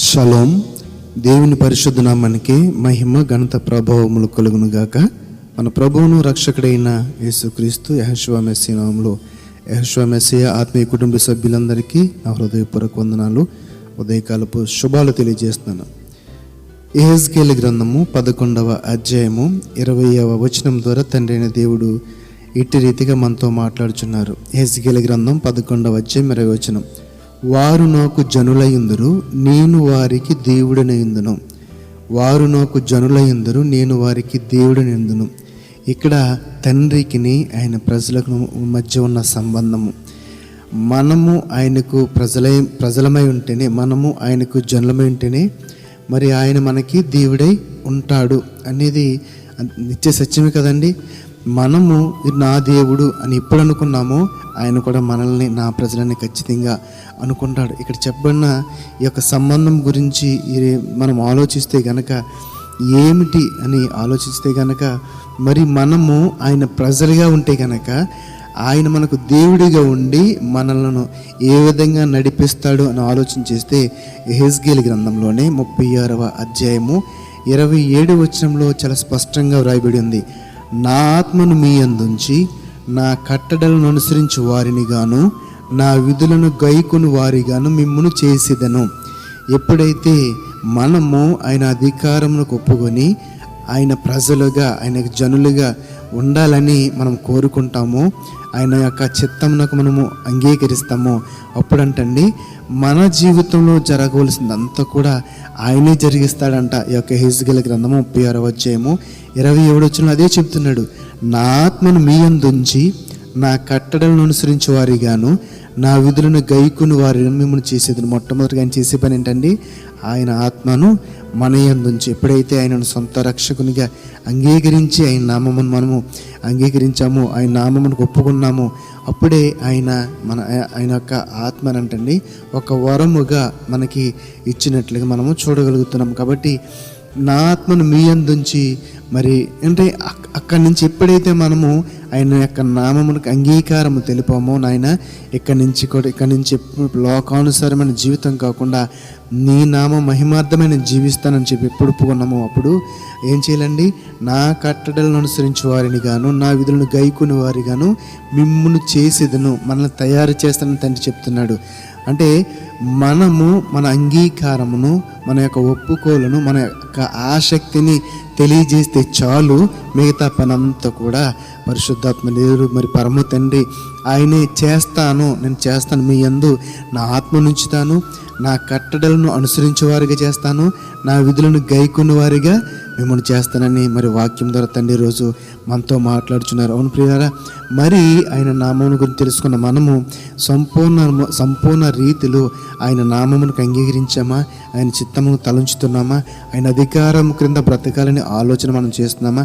Shalom. దేవుని పరిశుద్ధ నామానికి మహిమ ఘనత ప్రభావములు కలుగును గాక. మన ప్రభువును రక్షకుడైన యేసుక్రీస్తు యెహోషువ మెస్సీయ నామములో యెహోషువ మెస్సీయ ఆత్మీయ కుటుంబ సభ్యులందరికీ నా హృదయపూర్వక వందనాలు, ఉదయకాలపు శుభాలు తెలియజేస్తున్నాను. యెహెజ్కేలు గ్రంథము 11వ అధ్యాయము 20వ వచనం ద్వారా తండ్రి అయిన దేవుడు ఇట్టి రీతిగా మనతో మాట్లాడుచున్నారు. యెహెజ్కేలు గ్రంథం 11వ అధ్యాయం 20వ వచనం. వారు నాకు జనులయుందురు, నేను వారికి దేవుడనయుందును. వారు నాకు జనులయుందురు, నేను వారికి దేవుడనయుందును. ఇక్కడ తండ్రికి ఆయన ప్రజలకు మధ్య ఉన్న సంబంధము. మనము ఆయనకు ప్రజలమై ఉంటేనే, మనము ఆయనకు జనులమై ఉంటేనే మరి ఆయన మనకి దేవుడై ఉంటాడు అనేది నిత్య సత్యమే కదండి. మనము నా దేవుడు అని ఎప్పుడు అనుకున్నామో ఆయన కూడా మనల్ని, నా ప్రజలని ఖచ్చితంగా అనుకుంటాడు. ఇక్కడ చెప్పబడిన ఈ యొక్క సంబంధం గురించి మనం ఆలోచిస్తే గనక, ఏమిటి అని ఆలోచిస్తే గనక, మరి మనము ఆయన ప్రజలుగా ఉంటే గనక ఆయన మనకు దేవుడిగా ఉండి మనలను ఏ విధంగా నడిపిస్తాడు అని ఆలోచన చేస్తే యెహెజ్కేలు గ్రంథంలోనే 36వ అధ్యాయము 27వ వచనంలో చాలా స్పష్టంగా వ్రాయబడి ఉంది. నా ఆత్మను మీ యందుంచి నా కట్టడలను అనుసరించి వారిని గాను, నా విధులను గైకొని వారిగాను మిమ్మును చేసేదను. ఎప్పుడైతే మనము ఆయన అధికారములకు ఒప్పుకొని ఆయన ప్రజలుగా, ఆయన జనులుగా ఉండాలని మనం కోరుకుంటామో, ఆయన యొక్క చిత్తమునకు మనము అంగీకరిస్తామో, అప్పుడంటండి మన జీవితంలో జరగవలసిందంతా కూడా ఆయనే జరిగిస్తాడంట. ఈ యొక్క యెహెజ్కేలు గ్రంథము 36వ అధ్యాయము 27వ వచనంలో అదే చెప్తున్నాడు. నా ఆత్మను మీ యందుంచి నా కట్టడలను అనుసరించి వారిగాను, నా విధులను గైకుని వారిని మిమ్మల్ని చేసేది. మొట్టమొదటిగా ఆయన చేసే పని ఏంటండి? ఆయన ఆత్మను మన యందుంచి, ఎప్పుడైతే ఆయనను సొంత రక్షకునిగా అంగీకరించి ఆయన నామమును మనము అంగీకరించాము, ఆయన నామమును ఒప్పుకున్నాము, అప్పుడే ఆయన యొక్క ఆత్మనంటండి ఒక వరముగా మనకి ఇచ్చినట్లుగా మనము చూడగలుగుతున్నాం. కాబట్టి నా ఆత్మను మీ యందుంచి, మరి అంటే అక్కడి నుంచి ఎప్పుడైతే మనము ఆయన యొక్క నామమునకు అంగీకారము తెలిపామో, నాయన ఇక్కడి నుంచి లోకానుసారమైన జీవితం కాకుండా నీ నామ మహిమార్థమైన జీవిస్తానని చెప్పి ఎప్పుడు ఒప్పుకున్నామో, అప్పుడు ఏం చేయాలండి? నా కట్టడలను అనుసరించి వారిని గాను, నా విధులను గైకుని వారి గాను మిమ్మును చేసేదను. మనల్ని తయారు చేస్తానని తండ్రి చెప్తున్నాడు. అంటే మనము మన అంగీకారమును, మన యొక్క ఒప్పుకోలను, మన యొక్క ఆసక్తిని తెలియజేస్తే చాలు, మిగతా పనంతా కూడా పరిశుద్ధాత్మ దేవుడు, మరి పరమ తండ్రి ఆయనే నేను చేస్తాను, మీ యందు నా ఆత్మ నుంచుతాను, నా కట్టడలను అనుసరించే వారిగా చేస్తాను, నా విధులను గైకుని వారిగా మిమ్మల్ని చేస్తానని మరి వాక్యం ద్వారా తండ్రి రోజు మనతో మాట్లాడుచున్నారు. అవును ప్రియులారా, మరి ఆయన నామమును గురించి తెలుసుకున్న మనము సంపూర్ణ రీతిలో ఆయన నామమునకు అంగీకరించామా? ఆయన చిత్తమును తలంచుతున్నామా? ఆయన అధికారం క్రింద బ్రతకాలని ఆలోచన మనం చేస్తున్నామా?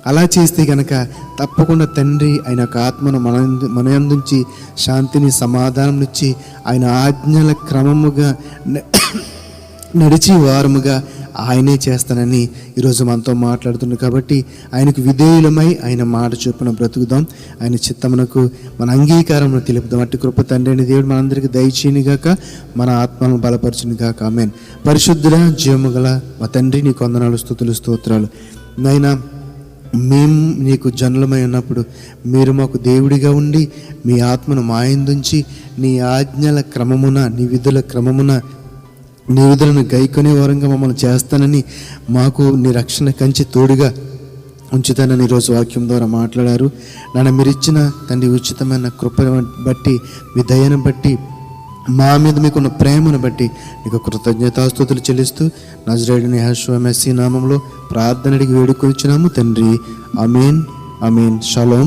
అలా చేస్తే కనుక తప్పకుండా తండ్రి ఆయన యొక్క ఆత్మను మన యందుంచి శాంతిని, సమాధానం ఇచ్చి ఆయన ఆజ్ఞల క్రమముగా నడిచి వారముగా ఆయనే చేస్తానని ఈరోజు మనతో మాట్లాడుతున్నాడు. కాబట్టి ఆయనకు విధేయులమై ఆయన మాట చొప్పున బ్రతుకుదాం, ఆయన చిత్తమునకు మన అంగీకారమును తెలుపుదాం. అట్టి కృప తండ్రి అయిన దేవుడు మనందరికీ దయచేయును గాక, మన ఆత్మను బలపరచును గాక. ఆమేన్. పరిశుద్ధుల జీవము గల మా తండ్రి, నీకు వందనాలు, స్తుతులు, స్తోత్రాలు. నాయనా, మేము నీకు జనులమై ఉన్నప్పుడు మీరు మాకు దేవుడిగా ఉండి మీ ఆత్మను మా యందుంచి నీ ఆజ్ఞల క్రమమున, నీ విధుల క్రమమున, నీ విధులను గైకొనే వారంగా మమ్మల్ని చేస్తానని, మాకు నీ రక్షణ కంచి తోడుగా ఉంచుతానని ఈరోజు వాక్యం ద్వారా మాట్లాడారు. నాన్న, మీరు ఇచ్చిన తండ్రి ఉచితమైన కృపను బట్టి, మీ దయను బట్టి, మా మీద మీకున్న ప్రేమను బట్టి నీకు కృతజ్ఞతాస్తుతులు చెల్లిస్తూ నజరేయుడైన యెహోషువ మెస్సీయ నామములో ప్రార్థన అడిగి వేడుకొనిచున్నాము తండ్రి. ఆమేన్, ఆమేన్. షలోం.